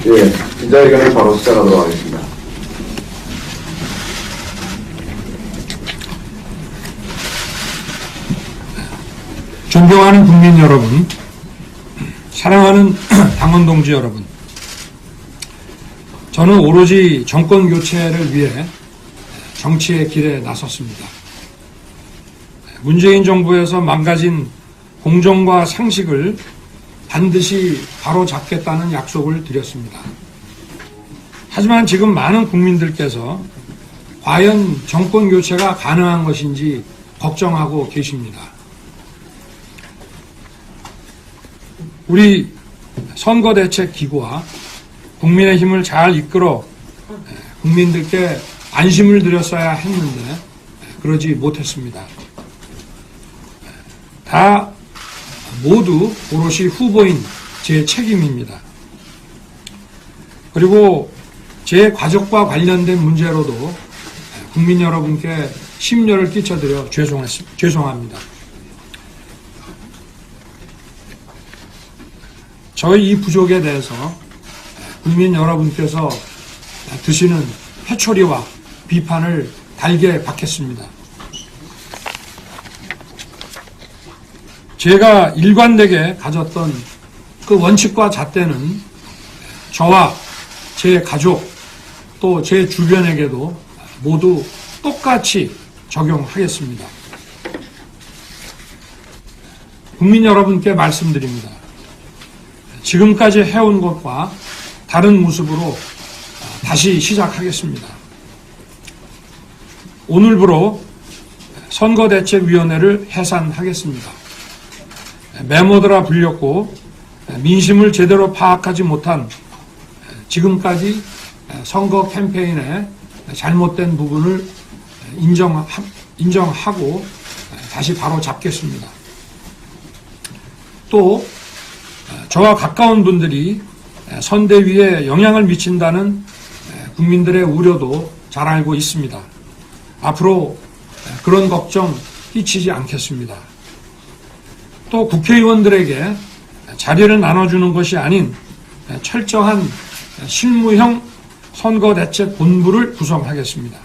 예, 기자회견을 바로 시작하도록 하겠습니다. 존경하는 국민 여러분, 사랑하는 당원 동지 여러분, 저는 오로지 정권 교체를 위해 정치의 길에 나섰습니다. 문재인 정부에서 망가진 공정과 상식을 반드시 바로잡겠다는 약속을 드렸습니다. 하지만 지금 많은 국민들께서 과연 정권 교체가 가능한 것인지 걱정하고 계십니다. 우리 선거대책기구와 국민의힘을 잘 이끌어 국민들께 안심을 드렸어야 했는데 그러지 못했습니다. 다 모두 오롯이 후보인 제 책임입니다. 그리고 제 가족과 관련된 문제로도 국민 여러분께 심려를 끼쳐드려 죄송합니다. 저희 이 부족에 대해서 국민 여러분께서 드시는 회초리와 비판을 달게 받겠습니다. 제가 일관되게 가졌던 그 원칙과 잣대는 저와 제 가족 또 제 주변에게도 모두 똑같이 적용하겠습니다. 국민 여러분께 말씀드립니다. 지금까지 해온 것과 다른 모습으로 다시 시작하겠습니다. 오늘부로 선거대책위원회를 해산하겠습니다. 메모드라 불렸고 민심을 제대로 파악하지 못한 지금까지 선거 캠페인의 잘못된 부분을 인정하고 다시 바로 잡겠습니다. 또 저와 가까운 분들이 선대위에 영향을 미친다는 국민들의 우려도 잘 알고 있습니다. 앞으로 그런 걱정 끼치지 않겠습니다. 또 국회의원들에게 자리를 나눠주는 것이 아닌 철저한 실무형 선거대책본부를 구성하겠습니다.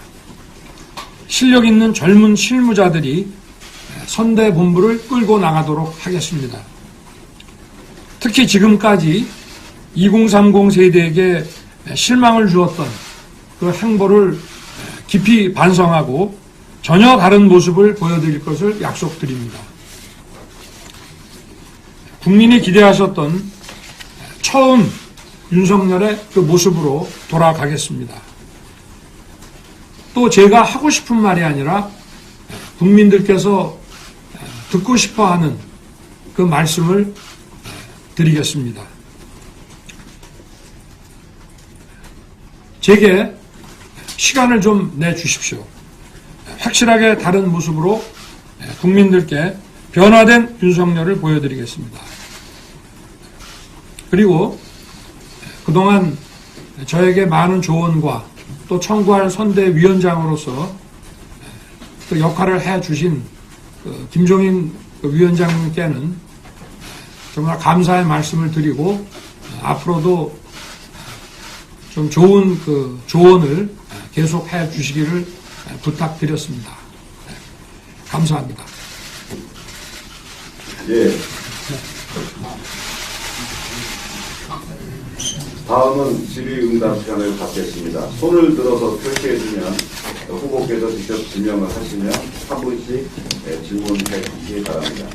실력 있는 젊은 실무자들이 선대본부를 끌고 나가도록 하겠습니다. 특히 지금까지 2030 세대에게 실망을 주었던 그 행보를 깊이 반성하고 전혀 다른 모습을 보여드릴 것을 약속드립니다. 국민이 기대하셨던 처음 윤석열의 그 모습으로 돌아가겠습니다. 또 제가 하고 싶은 말이 아니라 국민들께서 듣고 싶어하는 그 말씀을 드리겠습니다. 제게 시간을 좀 내주십시오. 확실하게 다른 모습으로 국민들께 변화된 윤석열을 보여드리겠습니다. 그리고 그동안 저에게 많은 조언과 또 청구할 선대위원장으로서 그 역할을 해주신 김종인 위원장님께는 정말 감사의 말씀을 드리고 앞으로도 좀 좋은 그 조언을 계속 해 주시기를 부탁드렸습니다. 감사합니다. 예. 다음은 질의응답 시간을 갖겠습니다. 손을 들어서 표시해주면 후보께서 직접 지명을 하시면 한 분씩 질문해 주시기 바랍니다.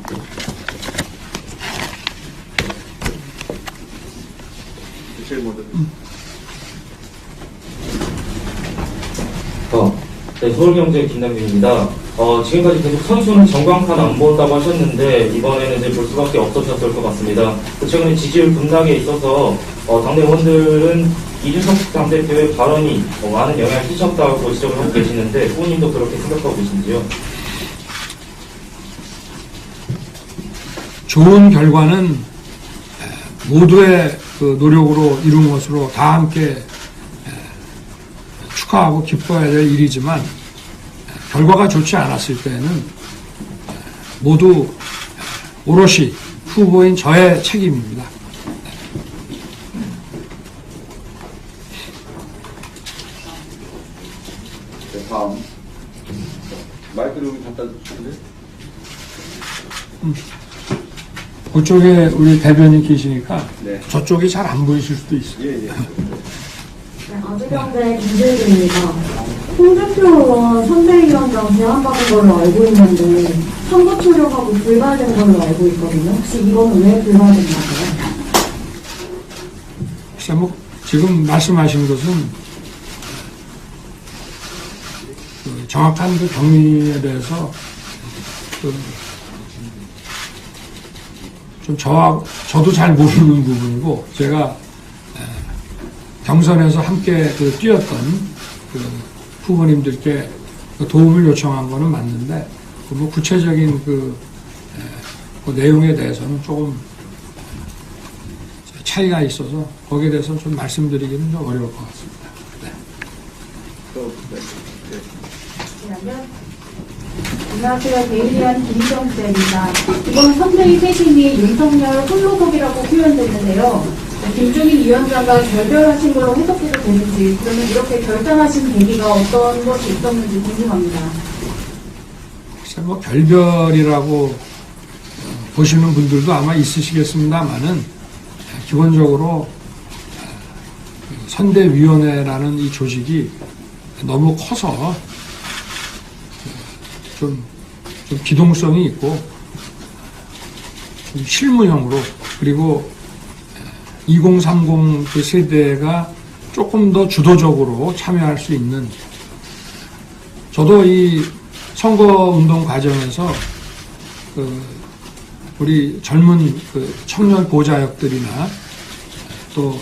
네, 서울경제 김남균입니다. 지금까지 계속 선수는 전광판 안 본다고 하셨는데 이번에는 이제 볼 수밖에 없으셨을 것 같습니다. 최근에 지지율 급락에 있어서 당내 의원들은 이준석 당대표의 발언이 많은 영향을 끼쳤다고 지적을 하고 계시는데 후보님도 그렇게 생각하고 계신지요? 좋은 결과는 모두의 그 노력으로 이룬 것으로 다 함께 축하하고 기뻐해야 될 일이지만 결과가 좋지 않았을 때는 모두 오롯이 후보인 저의 책임입니다. 마이크를 여기 갖다 주실래요? 그쪽에 우리 대변인 계시니까 네. 저쪽이 잘 안 보이실 수도 있어요. 예, 예. 아주경제 김재규입니다. 홍준표 의원 선대위원장 제안받은 걸로 알고 있는데 선거 출력하고 불발된 걸로 알고 있거든요. 혹시 이거는 왜 불발된 건가요? 글쎄 뭐 지금 말씀하신 것은 그 정확한 그 경위에 대해서 좀 저도 잘 모르는 부분이고 제가 경선에서 함께 그 뛰었던 그 후보님들께 그 도움을 요청한 거는 맞는데 그 뭐 구체적인 그 내용에 대해서는 조금 차이가 있어서 거기에 대해서는 좀 말씀드리기는 좀 어려울 것 같습니다. 네. 안녕하세요. 데일리한 김정수입니다. 이번 선대위 퇴진이 윤석열 홀로곡이라고 표현됐는데요. 김종인 위원장과 결별하신 걸로 해석해도 되는지, 그러면 이렇게 결단하신 계기가 어떤 것이 있었는지 궁금합니다. 글쎄 뭐 결별이라고 보시는 분들도 아마 있으시겠습니다만은 기본적으로 선대위원회라는 이 조직이 너무 커서 좀 기동성이 있고 좀 실무형으로 그리고 2030 그 세대가 조금 더 주도적으로 참여할 수 있는 저도 이 선거운동 과정에서 우리 젊은 그 청년 보좌역들이나 또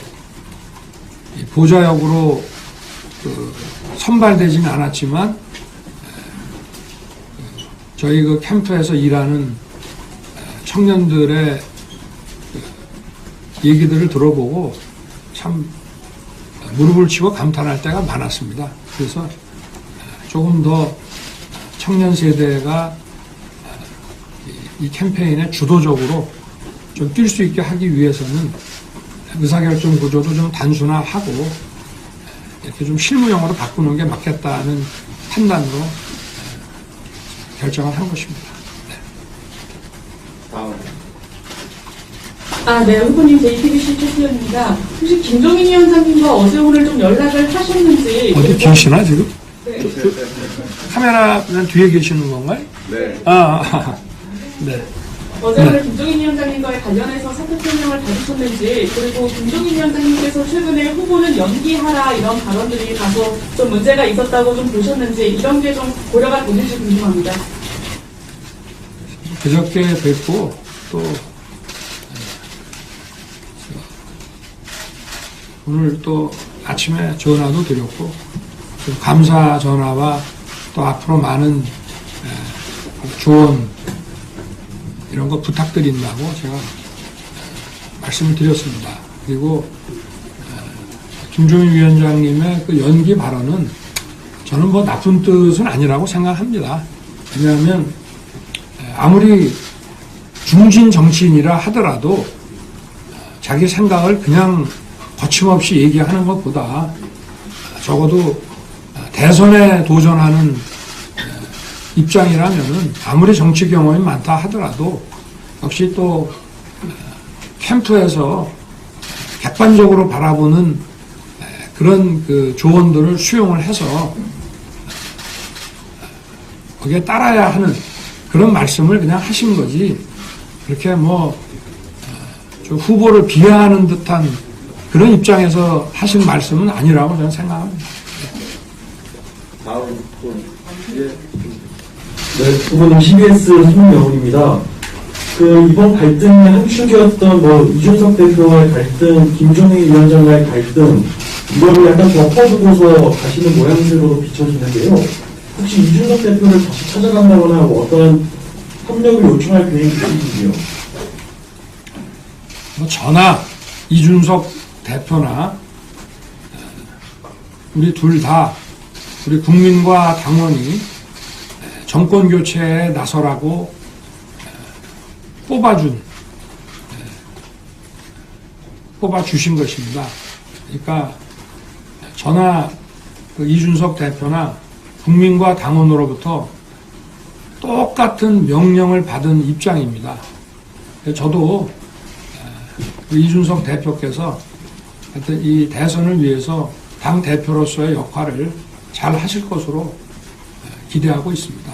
보좌역으로 선발되지는 않았지만 저희 그 캠프에서 일하는 청년들의 얘기들을 들어보고 참 무릎을 치고 감탄할 때가 많았습니다. 그래서 조금 더 청년 세대가 이 캠페인에 주도적으로 좀 뛸 수 있게 하기 위해서는 의사결정 구조도 좀 단순화하고 이렇게 좀 실무용으로 바꾸는 게 맞겠다는 판단으로 결정을 한 것입니다. 네. 다음. 네, 후보님 JTBC 최수연입니다. 혹시 김종인 위원장님과 어제 오늘 좀 연락을 하셨는지. 어디 계시나 지금? 네. 카메라 그냥 뒤에 계시는 건가요? 네. 네. 어제 오늘 김종인 위원장님과의 관련해서 사퇴 표명을 받으셨는지, 그리고 김종인 위원장님께서 최근에 후보는 연기하라 이런 발언들이 다소 좀 문제가 있었다고 좀 보셨는지, 이런 게 좀 고려가 되는지 궁금합니다. 그저께 뵙고 또 오늘 또 아침에 전화도 드렸고 좀 감사 전화와 또 앞으로 많은 조언 이런 거 부탁드린다고 제가 말씀을 드렸습니다. 그리고 김종인 위원장님의 그 연기 발언은 저는 뭐 나쁜 뜻은 아니라고 생각합니다. 왜냐하면 아무리 중진 정치인이라 하더라도 자기 생각을 그냥 거침없이 얘기하는 것보다 적어도 대선에 도전하는 입장이라면은 아무리 정치 경험이 많다 하더라도 역시 또 캠프에서 객관적으로 바라보는 그런 그 조언들을 수용을 해서 거기에 따라야 하는 그런 말씀을 그냥 하신 거지 그렇게 뭐 좀 후보를 비하하는 듯한 그런 입장에서 하신 말씀은 아니라고 저는 생각합니다. 다음 분. 예. 네, 후보님 CBS 손명훈입니다. 이번 갈등의 한 축이었던 이준석 대표와의 갈등, 김종인 위원장과의 갈등, 이거를 약간 덮어두고서 가시는 모양새로 비춰지는데요. 혹시 이준석 대표를 다시 찾아간다거나 어떤 협력을 요청할 계획이 있으신지요? 저나 이준석 대표나 우리 둘 다 우리 국민과 당원이 정권 교체에 나서라고 뽑아주신 것입니다. 그러니까 저나 그 이준석 대표나 국민과 당원으로부터 똑같은 명령을 받은 입장입니다. 저도 이준석 대표께서 하여튼 이 대선을 위해서 당 대표로서의 역할을 잘 하실 것으로 기대하고 있습니다.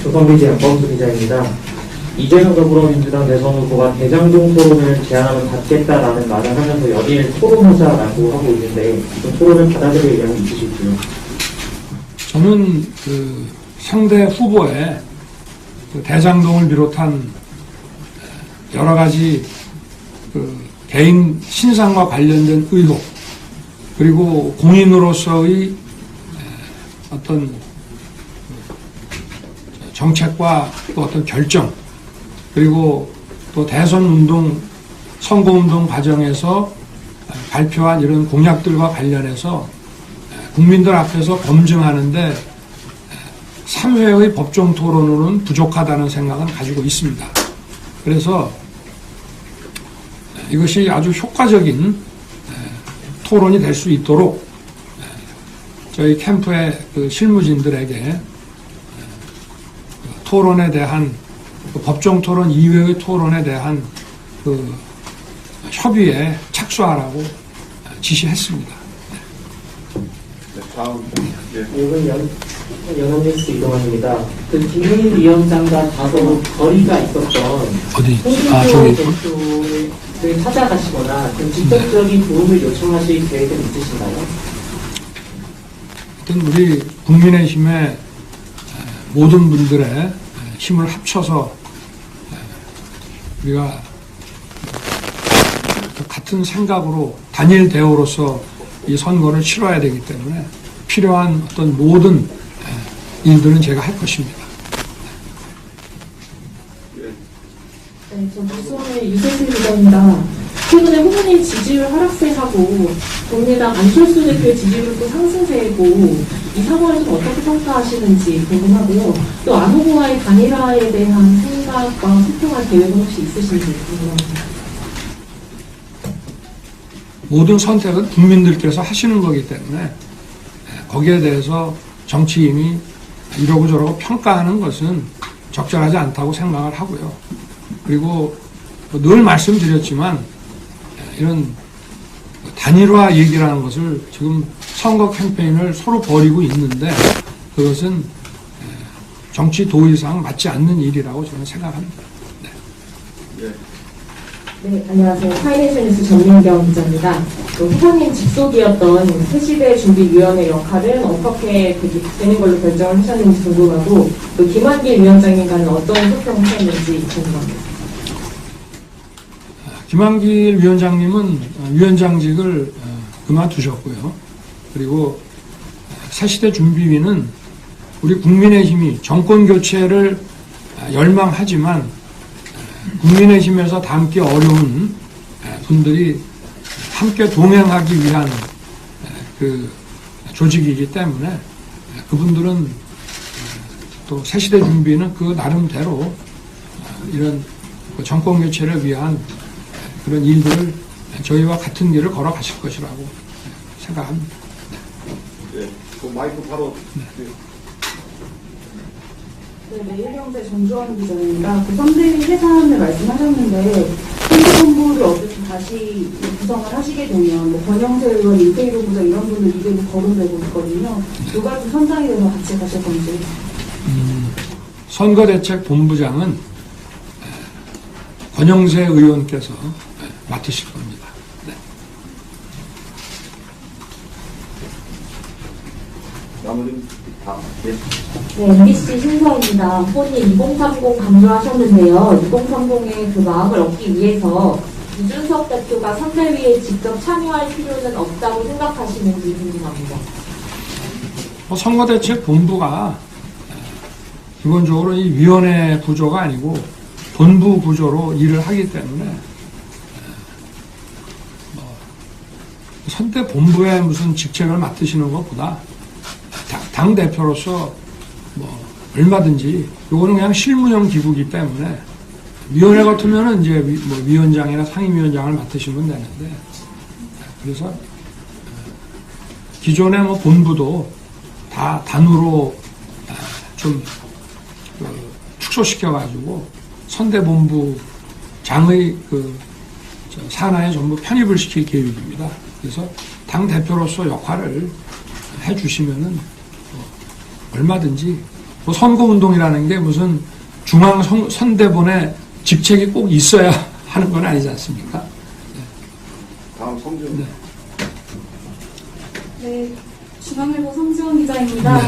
조선비지 양범수 기자입니다. 이재명 더불어민주당 대선 후보가 대장동 토론을 제안하면 받겠다라는 말을 하면서 연일 토론하자라고 하고 있는데 그 토론을 받아들일 의향이 있으실지요? 저는 그 상대 후보의 그 대장동을 비롯한 여러 가지 그 개인 신상과 관련된 의혹, 그리고 공인으로서의 어떤 정책과 또 어떤 결정, 그리고 또 대선 운동, 선거 운동 과정에서 발표한 이런 공약들과 관련해서 국민들 앞에서 검증하는데 3회의 법정 토론으로는 부족하다는 생각은 가지고 있습니다. 그래서 이것이 아주 효과적인 토론이 될 수 있도록 저희 캠프의 그 실무진들에게 토론에 대한 법정 토론 이외의 토론에 대한 그 협의에 착수하라고 지시했습니다. 네, 다음. 예. 이건 연합뉴스 이동환입니다. 그 김용인 위원장과 다소 거리가 있었던 어디? 홍준표 대표를 찾아가시거나 좀 직접적인 도움을 요청하실 계획은 있으신가요? 하여튼 우리 국민의힘의 모든 분들의 힘을 합쳐서 우리가 같은 생각으로 단일 대우로서 이 선거를 치러야 되기 때문에 필요한 어떤 모든 일들은 제가 할 것입니다. 네, 저 뉴스원의 유세슬 기자입니다. 최근에 후보님 지지율 하락세하고 국민의당 안철수 대표의 지지율은 또 상승세고 이 상황을 좀 어떻게 평가하시는지 궁금하고요. 또 안 후보와의 단일화에 대한 생각과 소통할 계획은 혹시 있으신지 궁금합니다. 모든 선택은 국민들께서 하시는 거기 때문에 거기에 대해서 정치인이 이러고 저러고 평가하는 것은 적절하지 않다고 생각을 하고요. 그리고 늘 말씀드렸지만 이런 단일화 얘기라는 것을 지금 선거 캠페인을 서로 벌이고 있는데 그것은 정치 도의상 맞지 않는 일이라고 저는 생각합니다. 예. 네, 안녕하세요. 파이낸셜 뉴스 전민경 기자입니다. 후보님 직속이었던 새시대 준비위원회 역할은 어떻게 되는 걸로 결정을 하셨는지 궁금하고 또 김한길 위원장님과는 어떤 소통을 하셨는지 궁금합니다. 김한길 위원장님은 위원장직을 그만두셨고요. 그리고 새시대 준비위는 우리 국민의힘이 정권 교체를 열망하지만 국민의힘에서 담기 어려운 분들이 함께 동행하기 위한 그 조직이기 때문에 그분들은 또 새시대 준비는 그 나름대로 이런 정권 교체를 위한 그런 일들을 저희와 같은 길을 걸어가실 것이라고 생각합니다. 예. 그 마이크 바로. 네, 매일경제 전주환 기자입니다. 그 선대위 해산을 말씀하셨는데 선대본부를 어쨌든 다시 구성을 하시게 되면 뭐 권영세 의원, 이태일 부장 이런 분들 이름이 거론되고 있거든요. 누가 좀 선장이 돼서 같이 가실 건지. 선거대책본부장은 권영세 의원께서 맡으실 겁니다. 네. 나머지는 다. 예. 네, MBC 신서입니다. 후보님 2030 강조하셨는데요. 2030의 그 마음을 얻기 위해서 이준석 대표가 선대위에 직접 참여할 필요는 없다고 생각하시는지 궁금합니다. 선거대책본부가 기본적으로 이 위원회 구조가 아니고 본부 구조로 일을 하기 때문에 선대본부의 무슨 직책을 맡으시는 것보다 당 대표로서 얼마든지 요거는 그냥 실무형 기구이기 때문에 위원회 같으면은 이제 위원장이나 상임위원장을 맡으시면 되는데 그래서 기존의 뭐 본부도 다 단으로 좀 축소시켜가지고 선대본부장의 산하에 전부 편입을 시킬 계획입니다. 그래서 당 대표로서 역할을 해주시면은 얼마든지 뭐 선거운동이라는 게 무슨 중앙 선대본에 직책이 꼭 있어야 하는 건 아니지 않습니까? 다음 성준. 네, 중앙일보 성지원 기자입니다.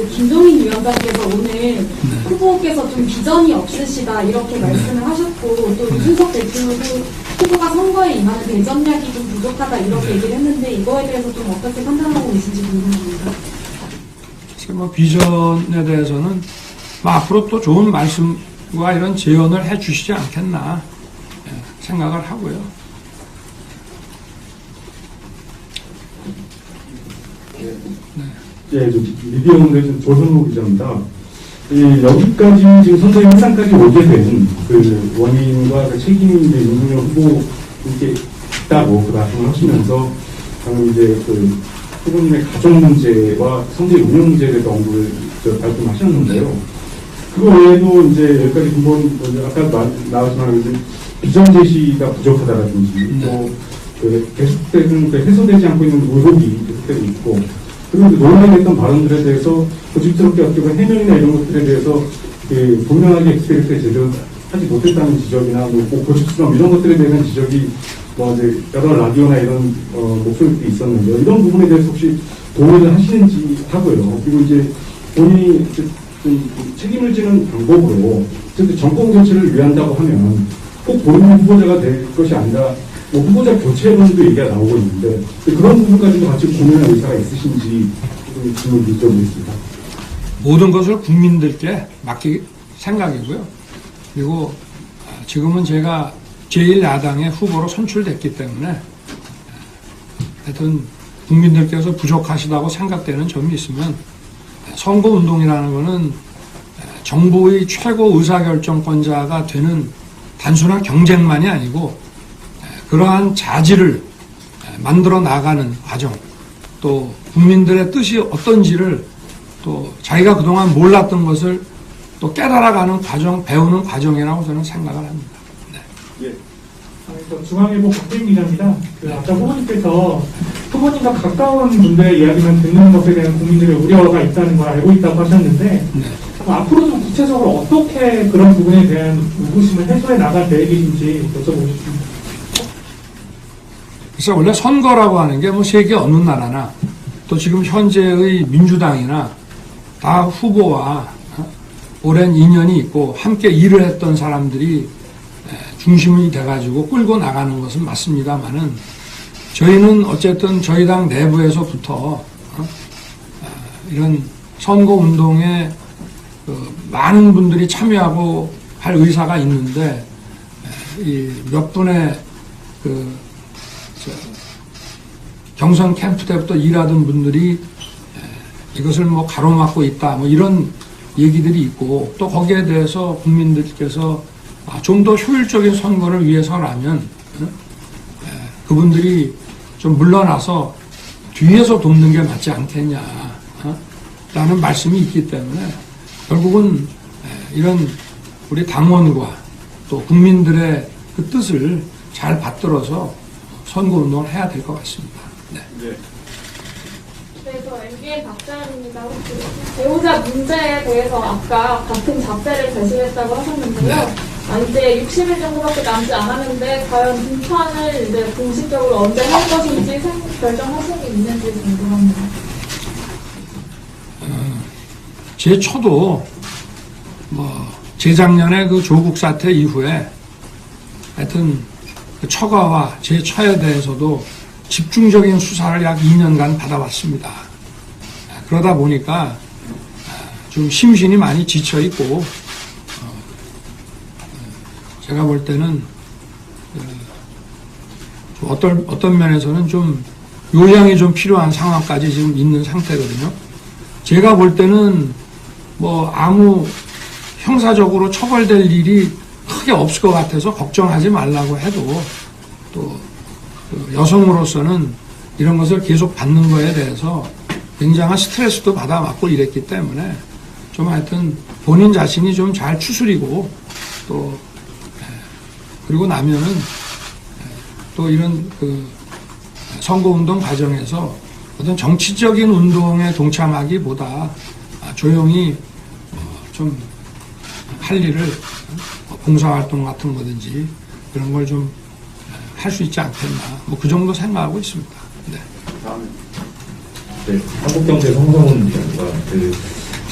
김종인 위원장께서 오늘 후보께서 좀 비전이 없으시다 이렇게 말씀을 하셨고 또 이준석 대표도 후보가 선거에 임하는 대전략이 좀 부족하다 이렇게 얘기를 했는데 이거에 대해서 좀 어떻게 판단하고 계신지 궁금합니다. 뭐 비전에 대해서는 뭐 앞으로 또 좋은 말씀과 이런 제언을 해 주시지 않겠나 생각을 하고요. 예, 미디어오늘의 조선호 기자입니다. 여기까지 지금 선거의 현상까지 오게 된 그 원인과 그 책임이 이제 윤석열 후보님께 있다고 그 말씀을 하시면서 방금 이제 그 후보님의 가족 문제와 선거 운영 문제에 대해서 언급을 말씀하셨는데요. 그거 외에도 이제 여기까지 근본 아까 나왔지만 비전 제시가 부족하다라든지 또 계속되는 해소되지 않고 있는 의혹이 계속되고 있고 그리고 논란이 됐던 발언들에 대해서 고집스럽게 어떻게 해명이나 이런 것들에 대해서 분명하게 엑스페리트 제대로 하지 못했다는 지적이나 뭐 고집스러움 이런 것들에 대한 지적이 뭐 이제 여러 라디오나 이런 목소리들이 있었는데요. 이런 부분에 대해서 혹시 동의를 하시는지 하고요. 그리고 이제 본인이 책임을 지는 방법으로 정권 교체를 위한다고 하면 꼭 본인 후보자가 될 것이 아니라 뭐 후보자 교체론도 얘기가 나오고 있는데 그런 부분까지도 같이 고민할 의사가 있으신지 질문 드리겠습니다. 모든 것을 국민들께 맡길 생각이고요. 그리고 지금은 제가 제1야당의 후보로 선출됐기 때문에 하여튼 국민들께서 부족하시다고 생각되는 점이 있으면 선거운동이라는 것은 정부의 최고 의사결정권자가 되는 단순한 경쟁만이 아니고 그러한 자질을 만들어 나가는 과정, 또 국민들의 뜻이 어떤지를 또 자기가 그동안 몰랐던 것을 또 깨달아가는 과정, 배우는 과정이라고 저는 생각을 합니다. 네. 예. 중앙일보 박대인 기자입니다. 아까 후보님께서 후보님과 가까운 분들의 이야기만 듣는 것에 대한 국민들의 우려가 있다는 걸 알고 있다고 하셨는데 앞으로 좀 구체적으로 어떻게 그런 부분에 대한 의구심을 해소해 나갈 계획이신지 여쭤보겠습니다. 그래서 원래 선거라고 하는 게 뭐 세계 어느 나라나 또 지금 현재의 민주당이나 다 후보와 오랜 인연이 있고 함께 일을 했던 사람들이 중심이 돼가지고 끌고 나가는 것은 맞습니다만은 저희는 어쨌든 저희 당 내부에서부터 이런 선거운동에 많은 분들이 참여하고 할 의사가 있는데 몇 분의 경선 캠프 때부터 일하던 분들이 이것을 뭐 가로막고 있다 뭐 이런 얘기들이 있고 또 거기에 대해서 국민들께서 좀 더 효율적인 선거를 위해서라면 그분들이 좀 물러나서 뒤에서 돕는 게 맞지 않겠냐 라는 말씀이 있기 때문에 결국은 이런 우리 당원과 또 국민들의 그 뜻을 잘 받들어서 선거운동을 해야 될 것 같습니다. 네. 네. 네, 저 MBN 박자연입니다. 혹시 배우자 문제에 대해서 아까 같은 잣대를 제시했다고 하셨는데요. 이제 60일 정도밖에 남지 않았는데 과연 등판을 이제 공식적으로 언제 할 것인지 결정하신 게 있는지 궁금합니다. 제 처도 재작년에 그 조국 사태 이후에 하여튼 그 처가와 제 처에 대해서도 집중적인 수사를 약 2년간 받아왔습니다. 그러다 보니까 좀 심신이 많이 지쳐 있고 제가 볼 때는 어떤 면에서는 좀 요양이 좀 필요한 상황까지 지금 있는 상태거든요. 제가 볼 때는 뭐 아무 형사적으로 처벌될 일이 크게 없을 것 같아서 걱정하지 말라고 해도 또 여성으로서는 이런 것을 계속 받는 거에 대해서 굉장한 스트레스도 받아왔고 이랬기 때문에 좀 하여튼 본인 자신이 좀 잘 추스리고 또 그리고 나면은 또 이런 그 선거운동 과정에서 어떤 정치적인 운동에 동참하기보다 조용히 좀 할 일을 봉사활동 같은 거든지 그런 걸 좀 할 수 있지 않겠나 뭐 그 정도 생각하고 있습니다. 네. 네, 한국경제 성성훈 위원과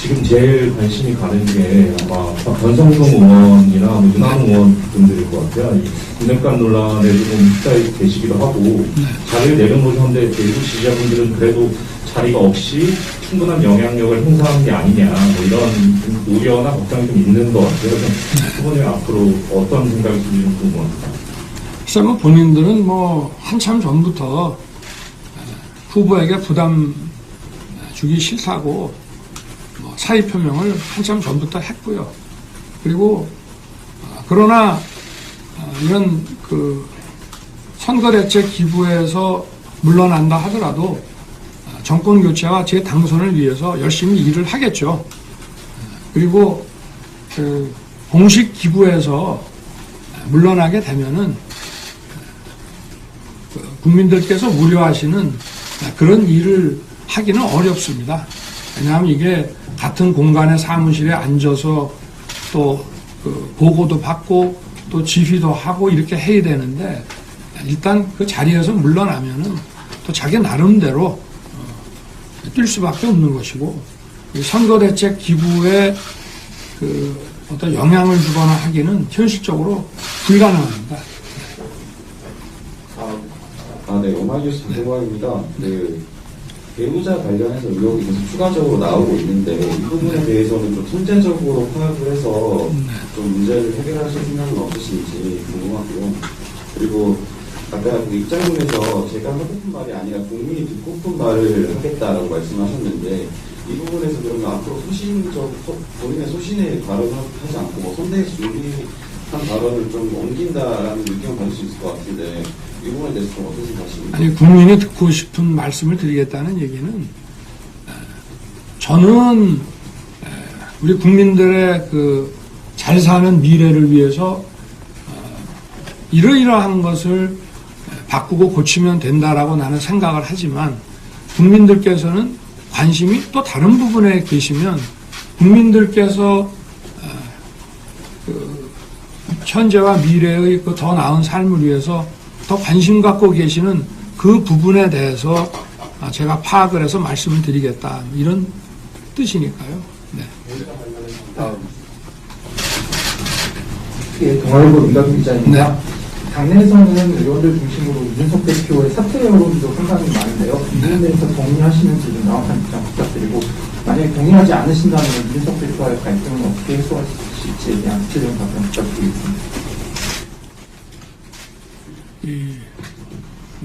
지금 제일 관심이 가는 게 아마 변성동 의원이나 뭐 윤한 의원 분들일 것 같아요. 이 군액간 논란에 좀 입사해 계시기도 하고 자리를 내려놓으셨는데 일부 지지자분들은 그래도 자리가 없이 충분한 영향력을 행사하는 게 아니냐 뭐 이런 우려나 걱정이 좀 있는 것 같아요. 후보님 앞으로 어떤 생각이 드는지 좀 궁금합니다. 글쎄 뭐 본인들은 뭐 한참 전부터 후보에게 부담 주기 싫다고 뭐 사의 표명을 한참 전부터 했고요. 그리고 그러나 이런 그 선거대책 기부에서 물러난다 하더라도 정권 교체와 제 당선을 위해서 열심히 일을 하겠죠. 그리고 그 공식 기부에서 물러나게 되면은 국민들께서 우려하시는 그런 일을 하기는 어렵습니다. 왜냐하면 이게 같은 공간의 사무실에 앉아서 또 그 보고도 받고 또 지휘도 하고 이렇게 해야 되는데 일단 그 자리에서 물러나면은 또 자기 나름대로 뛸 수밖에 없는 것이고 선거대책 기부에 그 어떤 영향을 주거나 하기는 현실적으로 불가능합니다. 네, 오마이뉴스 김동관입니다. 배우자 관련해서 의혹이 계속 추가적으로 나오고 있는데 이 부분에 대해서는 좀 통제적으로 파악을 해서 좀 문제를 해결하실 생각은 없으신지 궁금하고요. 그리고 아까 그 입장문에서 제가 하고 싶은 말이 아니라 국민이 듣고 싶은 말을 하겠다라고 말씀하셨는데 이 부분에서 그러면 앞으로 본인의 소신에 발언하지 않고 뭐 선대에서 준비한 발언을 좀 옮긴다라는 의견을 가질 수 있을 것 같은데 이 부분에 대해서 좀 어떻게 생각하십니까? 아니 국민이 듣고 싶은 말씀을 드리겠다는 얘기는 저는 우리 국민들의 그 잘 사는 미래를 위해서 이러이러한 것을 바꾸고 고치면 된다라고 나는 생각을 하지만 국민들께서는 관심이 또 다른 부분에 계시면 국민들께서 그 현재와 미래의 그 더 나은 삶을 위해서 더 관심 갖고 계시는 그 부분에 대해서 제가 파악을 해서 말씀을 드리겠다 이런 뜻이니까요. 네. 예, 동아일보 민가빈 기자입니다. 네. 당내에서는 의원들 중심으로 이준석 대표의 사퇴 여론도 상당히 많은데요. 이 부분에 대해서 동의하시는지 좀 명확한 입장 부탁드리고 만약에 동의하지 않으신다면 이준석 대표와의 갈등은 어떻게 해소하실지에 대한 구체적인 답변 부탁드리겠습니다. 이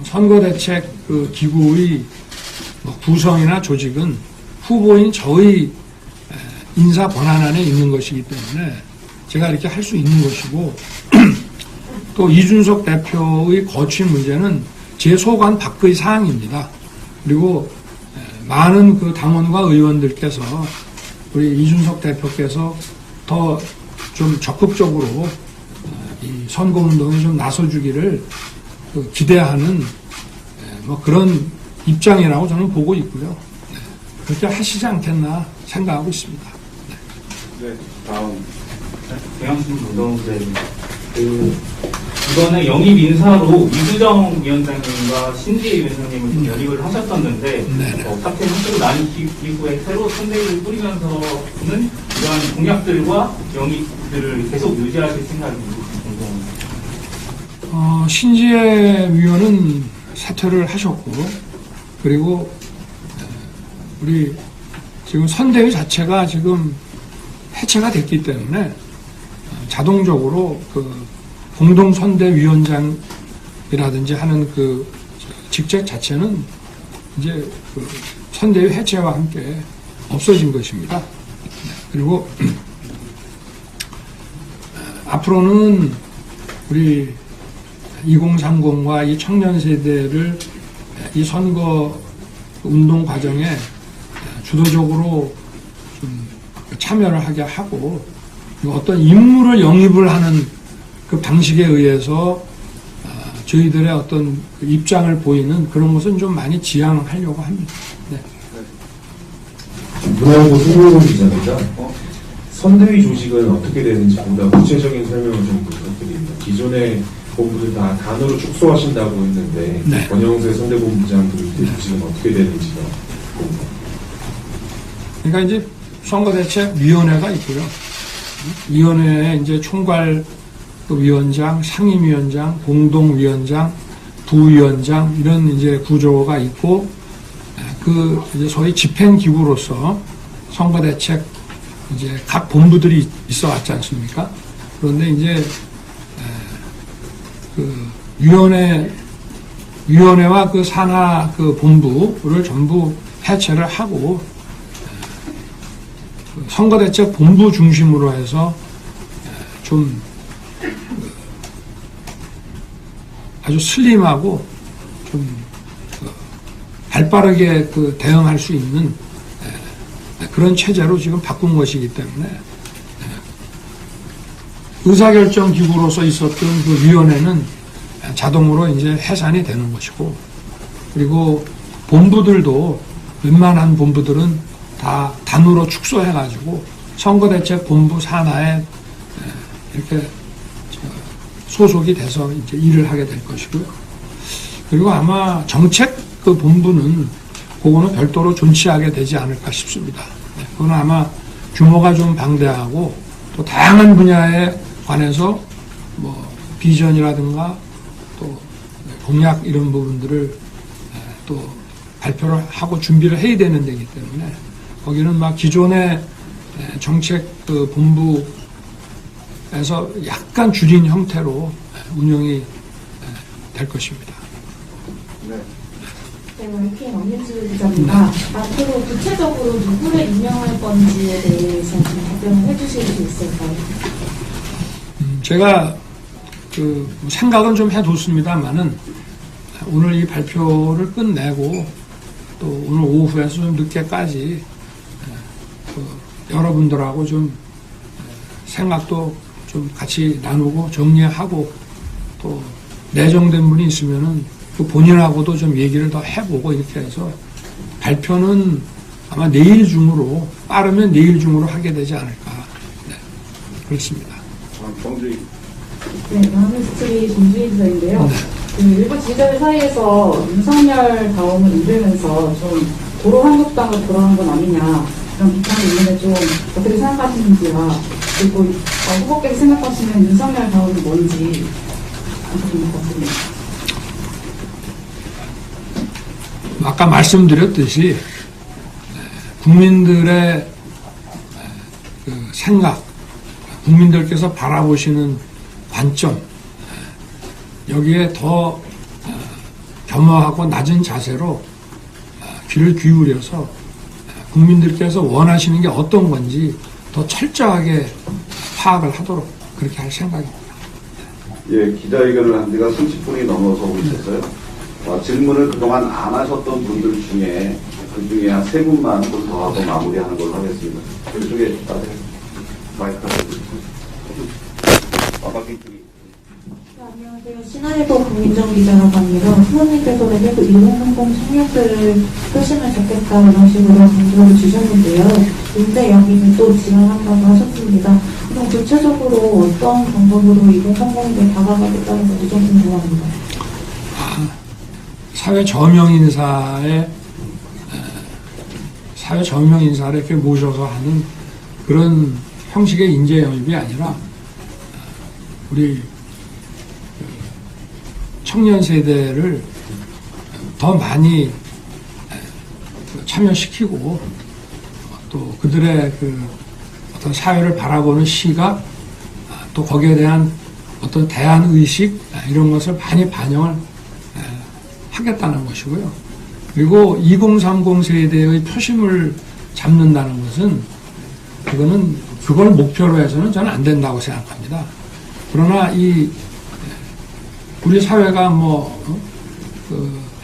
선거대책 그 기구의 구성이나 조직은 후보인 저의 인사 권한 안에 있는 것이기 때문에 제가 이렇게 할 수 있는 것이고 또 이준석 대표의 거취 문제는 제 소관 밖의 사항입니다. 그리고 많은 그 당원과 의원들께서 우리 이준석 대표께서 더 좀 적극적으로 이 선거운동에 좀 나서주기를 기대하는 뭐 그런 입장이라고 저는 보고 있고요. 그렇게 하시지 않겠나 생각하고 있습니다. 네, 다음. 배양신 노동부장입니다. 이번에 영입 인사로 이수정 위원장님과 신지혜 위원장님을 좀 영입을 하셨었는데 사퇴 하시고 난 이후에 새로 선대위를 꾸리면서는 이러한 공약들과 영입들을 계속 유지하실 생각인지 궁금합니다. 신지혜 위원은 사퇴를 하셨고 그리고 우리 지금 선대위 자체가 지금 해체가 됐기 때문에 자동적으로 그 공동선대위원장이라든지 하는 그 직책 자체는 이제 그 선대위 해체와 함께 없어진 것입니다. 그리고 앞으로는 우리 2030과 이 청년 세대를 이 선거 운동 과정에 주도적으로 좀 참여를 하게 하고 어떤 인물을 영입을 하는 그 방식에 의해서 저희들의 어떤 입장을 보이는 그런 것은 좀 많이 지양하려고 합니다. 네. 문화홍보 송명훈 기자입니다. 선대위 조직은 어떻게 되는지 보다 구체적인 설명을 좀 부탁드립니다. 기존의 본부들 다 단으로 축소하신다고 했는데 네. 권영세 선대본부장 그 조직은 어떻게 되는지가 궁금합니다. 그러니까 이제 선거대책위원회가 있고요. 위원회에 이제 총괄 위원장, 상임위원장, 공동위원장, 부위원장 이런 이제 구조가 있고 그 이제 소위 집행기구로서 선거대책 이제 각 본부들이 있어 왔지 않습니까? 그런데 이제 그 위원회와 그 산하 그 본부를 전부 해체를 하고 선거대책 본부 중심으로 해서 좀 아주 슬림하고 좀 발빠르게 그 대응할 수 있는 그런 체제로 지금 바꾼 것이기 때문에 의사결정 기구로서 있었던 그 위원회는 자동으로 이제 해산이 되는 것이고, 그리고 본부들도 웬만한 본부들은 다 단으로 축소해가지고 선거대책 본부 산하에 이렇게 소속이 돼서 이제 일을 하게 될 것이고요. 그리고 아마 정책 그 본부는 그거는 별도로 존치하게 되지 않을까 싶습니다. 그건 아마 규모가 좀 방대하고 또 다양한 분야에 관해서 뭐 비전이라든가 또 공약 이런 부분들을 또 발표를 하고 준비를 해야 되는 데이기 때문에 거기는 막 기존의 정책 그 본부에서 약간 줄인 형태로 운영이 될 것입니다. 네, YPN 엄민주 기자입니다. 앞으로 구체적으로 누구를 임명할 건지에 대해서 좀 답변을 해주실 수 있을까요? 제가 그 생각은 좀 해뒀습니다만은 오늘 이 발표를 끝내고 또 오늘 오후에서 좀 늦게까지 여러분들하고 좀 생각도 좀 같이 나누고 정리하고 또 내정된 분이 있으면은 그 본인하고도 좀 얘기를 더 해보고 이렇게 해서 발표는 아마 내일 중으로 빠르면 내일 중으로 하게 되지 않을까. 네, 그렇습니다. 네, 나무스트리 김주희 기자인데요. 그 일부 지지자들 사이에서 윤석열 다움을 이르면서 좀 도로 한국당으로 돌아간 건 아니냐 이런 비판이 있는데 좀 어떻게 생각하시는지와 그리고 후보께서 생각하시는 윤석열 다움이 뭔지 좀 같습니다. 아까 말씀드렸듯이 국민들의 그 생각, 국민들께서 바라보시는 관점, 여기에 더 겸허하고 낮은 자세로 귀를 기울여서 국민들께서 원하시는 게 어떤 건지 더 철저하게 파악을 하도록 그렇게 할 생각입니다. 예, 기자회견을 한 지가 30분이 넘어서고 있었어요. 질문을 그동안 안 하셨던 분들 중에 그 중에 한 3분만 더 하고 마무리하는 걸로 하겠습니다. 그쪽에 마이크를 안녕하세요. 신한일보 국민정 기자라고 합니다. 후보님께서는 계속 2030 청년들을 표심을 잡겠다 이런 식으로 강조를 주셨는데요. 문제 이야기는 또 진행한다고 하셨습니다. 그럼 구체적으로 어떤 방법으로 2030에 다가가겠다는 건지 좀 궁금합니다. 사회 저명 인사를 이렇게 모셔서 하는 그런 형식의 인재 영입이 아니라 우리 청년 세대를 더 많이 참여시키고 또 그들의 그 어떤 사회를 바라보는 시각 또 거기에 대한 어떤 대안 의식 이런 것을 많이 반영을 하겠다는 것이고요. 그리고 2030 세대의 표심을 잡는다는 것은 그걸 목표로 해서는 저는 안 된다고 생각합니다. 그러나 우리 사회가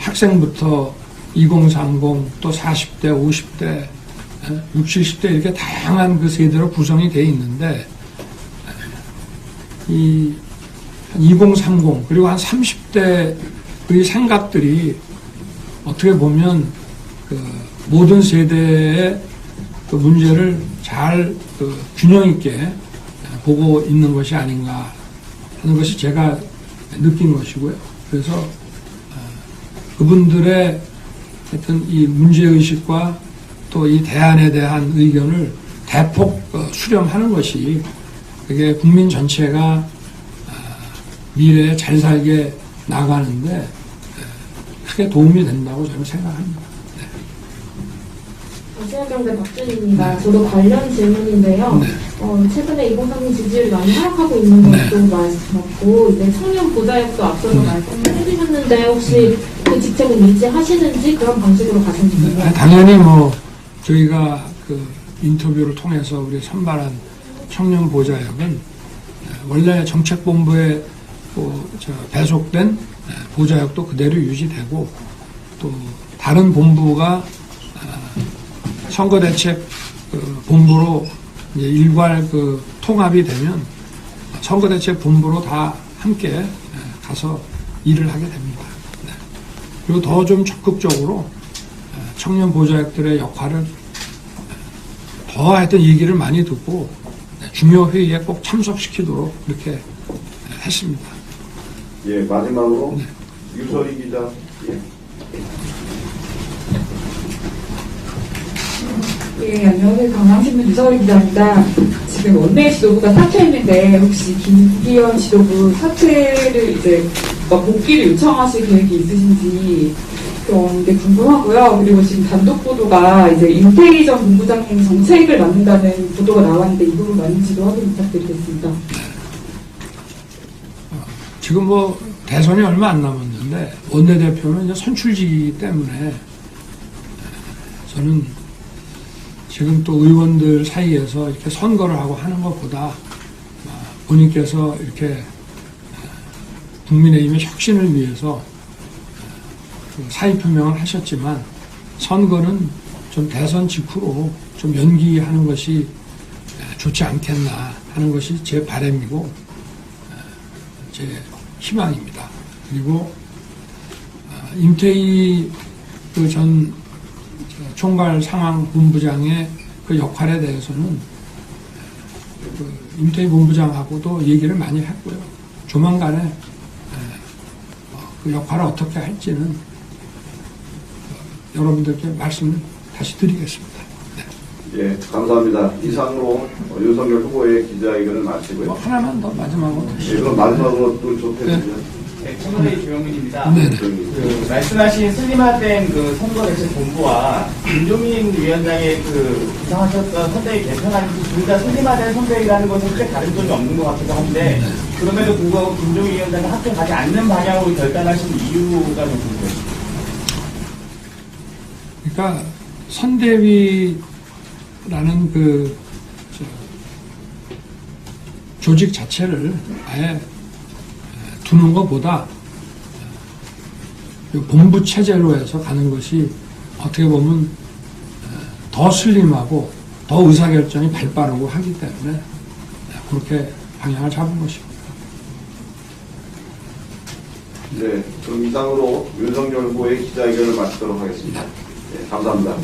학생부터 2030, 또 40대, 50대, 60, 70대 이렇게 다양한 그 세대로 구성이 되어 있는데, 이 2030, 그리고 한 30대의 생각들이 어떻게 보면 그 모든 세대의 그 문제를 잘 그 균형 있게 보고 있는 것이 아닌가 하는 것이 제가 느낀 것이고요. 그래서 그분들의 하여튼 이 문제의식과 또 이 대안에 대한 의견을 대폭 수렴하는 것이 그게 국민 전체가 미래에 잘 살게 나가는데 크게 도움이 된다고 저는 생각합니다. 아시아경제 박준입니다. 저도 관련 질문인데요. 최근에 2030 지지율이 많이 하락하고 있는 것도 말씀하셨고, 이제 청년 보좌역도 앞서서 말씀을 해주셨는데, 혹시 그 직책을 유지하시는지 그런 방식으로 가셨는지요? 당연히 뭐 저희가 그 인터뷰를 통해서 우리 선발한 청년 보좌역은 원래 정책본부에 배속된 보좌역도 그대로 유지되고, 또 다른 본부가 선거대책 본부로 이제 일괄 그 통합이 되면 선거대책 본부로 다 함께 가서 일을 하게 됩니다. 그리고 더 좀 적극적으로 청년 보좌역들의 역할을 더 하여튼 얘기를 많이 듣고 중요 회의에 꼭 참석시키도록 그렇게 했습니다. 예, 마지막으로 유설희 기자. 예. 예, 안녕하세요. 강남신문 유서희 기자입니다. 지금 원내 지도부가 사퇴했는데 혹시 김기현 지도부 사퇴를 이제 복귀를 요청하실 계획이 있으신지 그런 게 궁금하고요. 그리고 지금 단독 보도가 이제 임태희 전 본부장님 정책을 맡는다는 보도가 나왔는데 이 부분 맞는지도 확인 부탁드리겠습니다. 지금 뭐 대선이 얼마 안 남았는데 원내대표는 이제 선출직이기 때문에 저는 지금 또 의원들 사이에서 이렇게 선거를 하고 하는 것보다 본인께서 이렇게 국민의힘의 혁신을 위해서 사의 표명을 하셨지만 선거는 좀 대선 직후로 좀 연기하는 것이 좋지 않겠나 하는 것이 제 바람이고 제 희망입니다. 그리고 임태희 그 전 총괄 상황본부장의 그 역할에 대해서는 그 임태희 본부장하고도 얘기를 많이 했고요. 조만간에 그 역할을 어떻게 할지는 여러분들께 말씀을 다시 드리겠습니다. 네. 예, 감사합니다. 이상으로 윤석열 후보의 기자회견을 마치고요. 하나만 더 마지막으로. 예, 그럼 마지막으로 또 조태주죠. 네, 청와대 조영민입니다. 네네. 그 말씀하신 슬림화된 그 선거대책본부와 김종인 위원장의 그 구상하셨던 선대위 개편안이 둘 다 슬림화된 선대위라는 것은 크게 다른 점이 없는 것 같기도 한데 그럼에도 불구하고 김종인 위원장이 합쳐 가지 않는 방향으로 결단하신 이유가 좀 궁금해요. 그러니까 선대위라는 그 조직 자체를 아예 두는 것보다 본부 체제로 해서 가는 것이 어떻게 보면 더 슬림하고 더 의사결정이 발빠르고 하기 때문에 그렇게 방향을 잡은 것입니다. 네, 그럼 이상으로 윤석열 후보의 기자회견을 마치도록 하겠습니다. 네, 감사합니다.